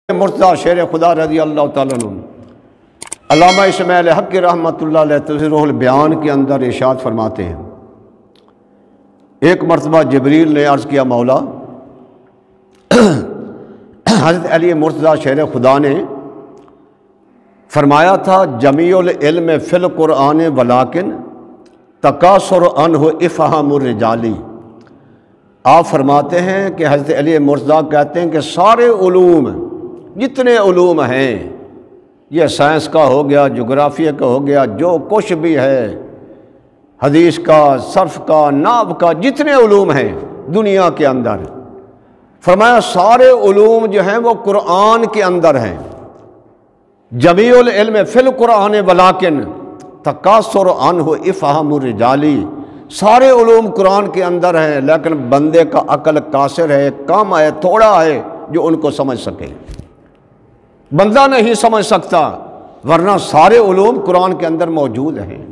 مرتضیٰ شیر خدا رضی اللہ تعالیٰ عنہ علامہ اسماعیل حق رحمۃ اللہ علیہ تفسیر البیان کے اندر ارشاد فرماتے ہیں، ایک مرتبہ جبریل نے عرض کیا، مولا حضرت علی مرتضیٰ شیر خدا نے فرمایا تھا جمیع العلم فی القرآن ولیکن تکاثر عنہ افہام الرجالی۔ آپ فرماتے ہیں کہ حضرت علی مرتضیٰ کہتے ہیں کہ سارے علوم، جتنے علوم ہیں، یہ سائنس کا ہو گیا، جغرافیہ کا ہو گیا، جو کچھ بھی ہے، حدیث کا، صرف کا، نحو کا، جتنے علوم ہیں دنیا کے اندر، فرمایا سارے علوم جو ہیں وہ قرآن کے اندر ہیں۔ جمیع العلم فی القرآن ولیکن تکاثر عنہ افہام الرجالی، سارے علوم قرآن کے اندر ہیں لیکن بندے کا عقل قاصر ہے، کم ہے، تھوڑا ہے جو ان کو سمجھ سکے، بندہ نہیں سمجھ سکتا، ورنہ سارے علوم قرآن کے اندر موجود ہیں۔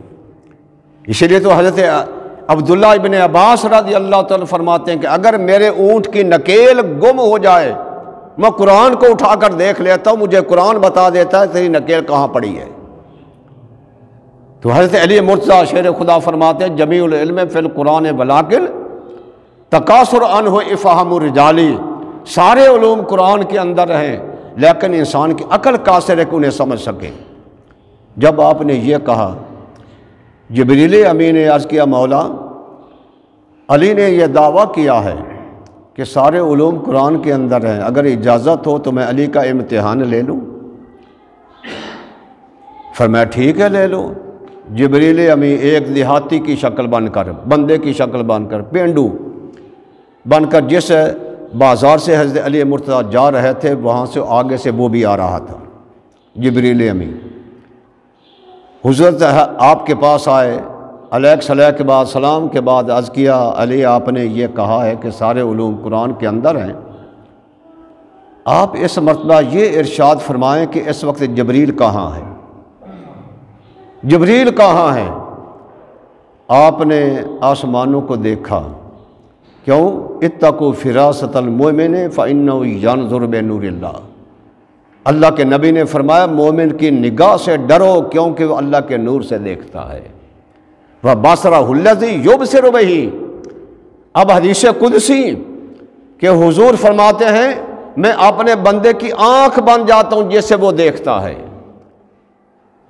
اسی لیے تو حضرت عبداللہ ابن عباس رضی اللہ تعالیٰ فرماتے ہیں کہ اگر میرے اونٹ کی نکیل گم ہو جائے، میں قرآن کو اٹھا کر دیکھ لیتا ہوں، مجھے قرآن بتا دیتا ہے تیری نکیل کہاں پڑی ہے۔ تو حضرت علی مرتضیٰ شیر خدا فرماتے ہیں جمیع العلم فی القرآن ولیکن تکاثر عنہ افہام الرجالی، سارے علوم قرآن کے اندر ہیں لیکن انسان کی عقل قاصر ہے کہ انہیں سمجھ سکے۔ جب آپ نے یہ کہا، جبریل امین نے عرض کیا، مولا علی نے یہ دعویٰ کیا ہے کہ سارے علوم قرآن کے اندر ہیں، اگر اجازت ہو تو میں علی کا امتحان لے لوں؟ فرمایا ٹھیک ہے لے لو۔ جبریل امین ایک دیہاتی کی شکل بن کر، بندے کی شکل بن کر، پینڈو بن کر جس بازار سے حضرت علی مرتضیٰ جا رہے تھے وہاں سے آگے سے وہ بھی آ رہا تھا، جبریل امین حضرت آپ کے پاس آئے، علیہ السلام کے بعد سلام کے بعد عرض کیا، علی آپ نے یہ کہا ہے کہ سارے علوم قرآن کے اندر ہیں، آپ اس مرتبہ یہ ارشاد فرمائیں کہ اس وقت جبریل کہاں ہے، جبریل کہاں ہے؟ آپ نے آسمانوں کو دیکھا، کیوں؟ اتقوا فراست المؤمن فإنہ ینظر بنور اللہ، اللہ کے نبی نے فرمایا مومن کی نگاہ سے ڈرو کیونکہ وہ اللہ کے نور سے دیکھتا ہے۔ وَبَصَرَهُ الَّذِي يُبْصِرُ بِهِ، اب حدیث قدسی کہ حضور فرماتے ہیں میں اپنے بندے کی آنکھ بن جاتا ہوں جس سے وہ دیکھتا ہے۔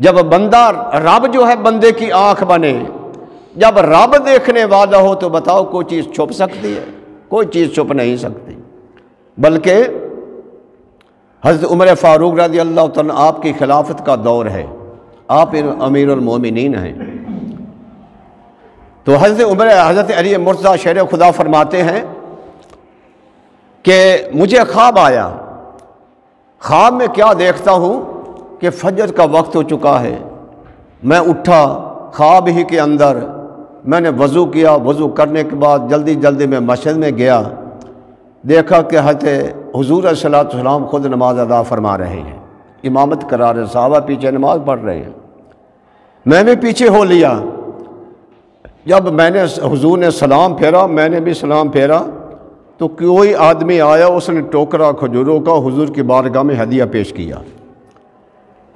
جب بندہ، رب جو ہے بندے کی آنکھ بنے، جب رب دیکھنے والا ہو تو بتاؤ کوئی چیز چھپ سکتی ہے؟ کوئی چیز چھپ نہیں سکتی۔ بلکہ حضرت عمر فاروق رضی اللہ تعالیٰ آپ کی خلافت کا دور ہے، آپ امیر المومنین ہیں، تو حضرت علی مرتضیٰ شیر خدا فرماتے ہیں کہ مجھے خواب آیا، خواب میں کیا دیکھتا ہوں کہ فجر کا وقت ہو چکا ہے، میں اٹھا خواب ہی کے اندر، میں نے وضو کیا، وضو کرنے کے بعد جلدی جلدی میں مسجد میں گیا، دیکھا کہ حضرت حضور علیہ الصلوۃ والسلام خود نماز ادا فرما رہے ہیں، امامت کرا رہے، صحابہ پیچھے نماز پڑھ رہے ہیں، میں بھی پیچھے ہو لیا۔ جب میں نے حضور نے سلام پھیرا، میں نے بھی سلام پھیرا، تو کوئی آدمی آیا، اس نے ٹوکرا کھجوروں کا حضور کی بارگاہ میں ہدیہ پیش کیا۔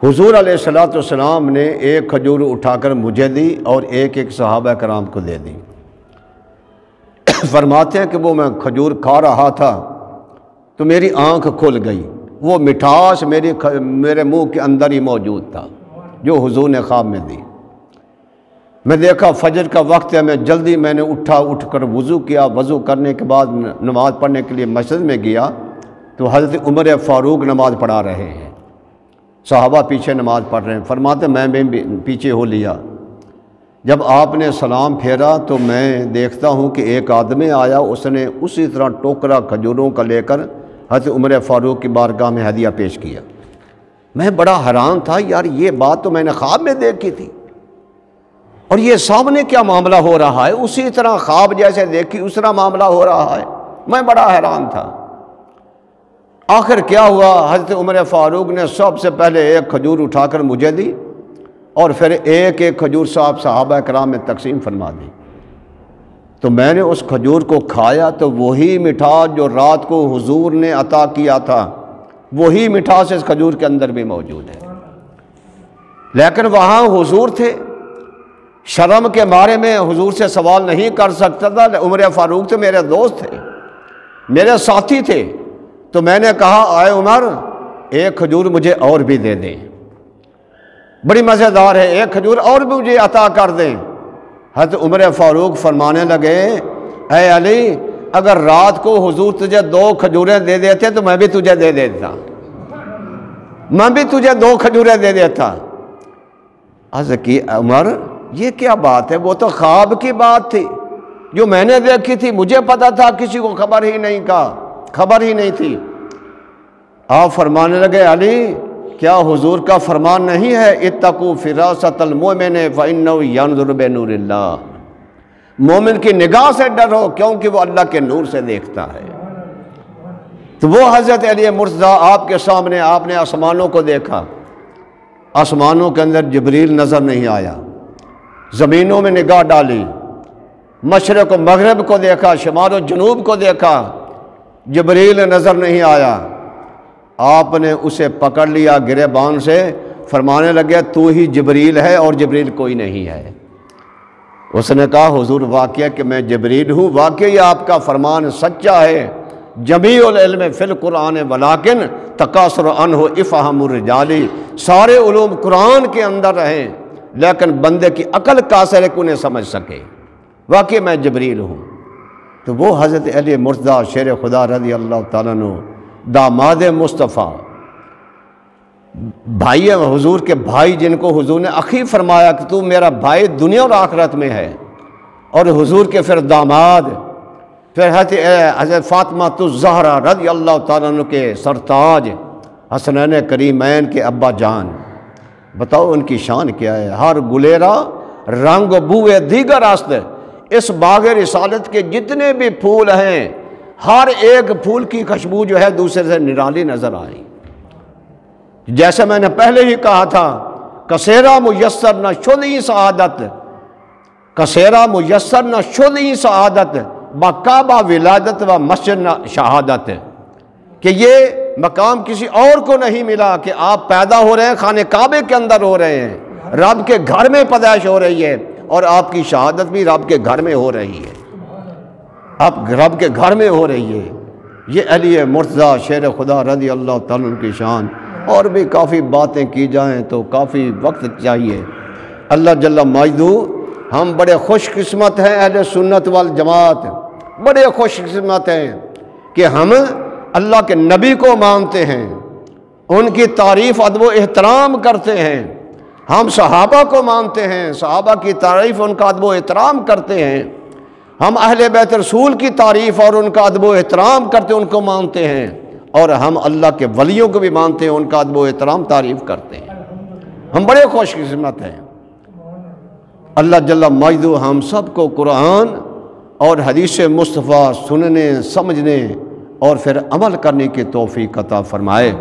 حضور علیہ الصلوۃ والسلام نے ایک کھجور اٹھا کر مجھے دی اور ایک ایک صحابہ کرام کو دے دی۔ فرماتے ہیں کہ وہ میں کھجور کھا رہا تھا تو میری آنکھ کھل گئی، وہ مٹھاس میرے منہ کے اندر ہی موجود تھا جو حضور نے خواب میں دی۔ میں دیکھا فجر کا وقت ہے، میں نے اٹھ کر وضو کیا، وضو کرنے کے بعد نماز پڑھنے کے لیے مسجد میں گیا تو حضرت عمر فاروق نماز پڑھا رہے ہیں، صحابہ پیچھے نماز پڑھ رہے ہیں۔ فرماتے میں بھی پیچھے ہو لیا۔ جب آپ نے سلام پھیرا تو میں دیکھتا ہوں کہ ایک آدمی آیا، اس نے اسی طرح ٹوکرا کھجوروں کا لے کر حضرت عمر فاروق کی بارگاہ میں ہدیہ پیش کیا۔ میں بڑا حیران تھا، یار یہ بات تو میں نے خواب میں دیکھی تھی اور یہ سامنے کیا معاملہ ہو رہا ہے، اسی طرح خواب جیسے دیکھی اس طرح معاملہ ہو رہا ہے، میں بڑا حیران تھا۔ آخر کیا ہوا، حضرت عمر فاروق نے سب سے پہلے ایک کھجور اٹھا کر مجھے دی اور پھر ایک ایک کھجور صحابہ کرام میں تقسیم فرما دی۔ تو میں نے اس کھجور کو کھایا تو وہی مٹھاس جو رات کو حضور نے عطا کیا تھا وہی مٹھاس اس کھجور کے اندر بھی موجود ہے۔ لیکن وہاں حضور تھے، شرم کے مارے میں حضور سے سوال نہیں کر سکتا تھا۔ عمر فاروق تو میرے دوست تھے، میرے ساتھی تھے، تو میں نے کہا آئے عمر ایک کھجور مجھے اور بھی دے دیں، بڑی مزیدار ہے، ایک کھجور اور بھی مجھے عطا کر دیں۔ حضرت عمر فاروق فرمانے لگے اے علی، اگر رات کو حضور تجھے 2 کھجوریں دے دیتے تو میں بھی تجھے دے دیتا، میں بھی تجھے 2 کھجوریں دے دیتا۔ عرض کی عمر یہ کیا بات ہے؟ وہ تو خواب کی بات تھی جو میں نے دیکھی تھی، مجھے پتا تھا، کسی کو خبر ہی نہیں تھی۔ آپ فرمانے لگے علی کیا حضور کا فرمان نہیں ہے اتقوا فراست المؤمن فإنه ينظر بنور اللہ، مومن کی نگاہ سے ڈرو کیونکہ وہ اللہ کے نور سے دیکھتا ہے۔ تو وہ حضرت علی مرتضیٰ آپ کے سامنے، آپ نے آسمانوں کو دیکھا، آسمانوں کے اندر جبریل نظر نہیں آیا، زمینوں میں نگاہ ڈالی، مشرق و مغرب کو دیکھا، شمال و جنوب کو دیکھا، جبریل نظر نہیں آیا۔ آپ نے اسے پکڑ لیا گریبان سے، فرمانے لگے تو ہی جبریل ہے اور جبریل کوئی نہیں ہے۔ اس نے کہا حضور واقعہ کہ میں جبریل ہوں، واقعی آپ کا فرمان سچا ہے، جمیع العلم فی القرآن ولیکن تکاثر عنہ افہام الرجال، سارے علوم قرآن کے اندر رہیں لیکن بندے کی عقل قاصر ہے کہ انہیں سمجھ سکے، واقعی میں جبریل ہوں۔ تو وہ حضرت علی مرتضیٰ شیر خدا رضی اللہ تعالیٰ عنہ، داماد مصطفیٰ، بھائی حضور کے بھائی، جن کو حضور نے اخی فرمایا کہ تو میرا بھائی دنیا اور آخرت میں ہے، اور حضور کے پھر داماد، پھر حضرت فاطمہ الزہرا رضی اللہ تعالیٰ عنہ کے سرتاج، حسنین کریمین کے ابا جان، بتاؤ ان کی شان کیا ہے۔ ہر گلیرا رنگ بوئے دیگر است، اس باغ رسالت کے جتنے بھی پھول ہیں ہر ایک پھول کی خوشبو جو ہے دوسرے سے نرالی نظر آئی۔ جیسے میں نے پہلے ہی کہا تھا کثیرہ میسر نہ شدی سعادت، کثیرہ میسر نہ شدی سعادت بکعبہ ولادت و مسجد نہ شہادت، کہ یہ مقام کسی اور کو نہیں ملا کہ آپ پیدا ہو رہے ہیں، خانہ کعبے کے اندر ہو رہے ہیں، رب کے گھر میں پیدائش ہو رہی ہے، اور آپ کی شہادت بھی رب کے گھر میں ہو رہی ہے، آپ رب کے گھر میں ہو رہی ہے۔ یہ علی مرتضیٰ شیر خدا رضی اللہ تعالیٰ عنہ کی شان، اور بھی کافی باتیں کی جائیں تو کافی وقت چاہیے۔ اللہ جل مجدہ، ہم بڑے خوش قسمت ہیں اہل سنت والجماعت، بڑے خوش قسمت ہیں کہ ہم اللہ کے نبی کو مانتے ہیں، ان کی تعریف ادب و احترام کرتے ہیں، ہم صحابہ کو مانتے ہیں، صحابہ کی تعریف ان کا ادب و احترام کرتے ہیں، ہم اہل بیت رسول کی تعریف اور ان کا ادب و احترام کرتے ہیں، ان کو مانتے ہیں، اور ہم اللہ کے ولیوں کو بھی مانتے ہیں، ان کا ادب و احترام تعریف کرتے ہیں۔ ہم بڑے خوش قسمت ہیں۔ اللہ جل مجدہ ہم سب کو قرآن اور حدیث مصطفیٰ سننے، سمجھنے اور پھر عمل کرنے کی توفیق عطا فرمائے۔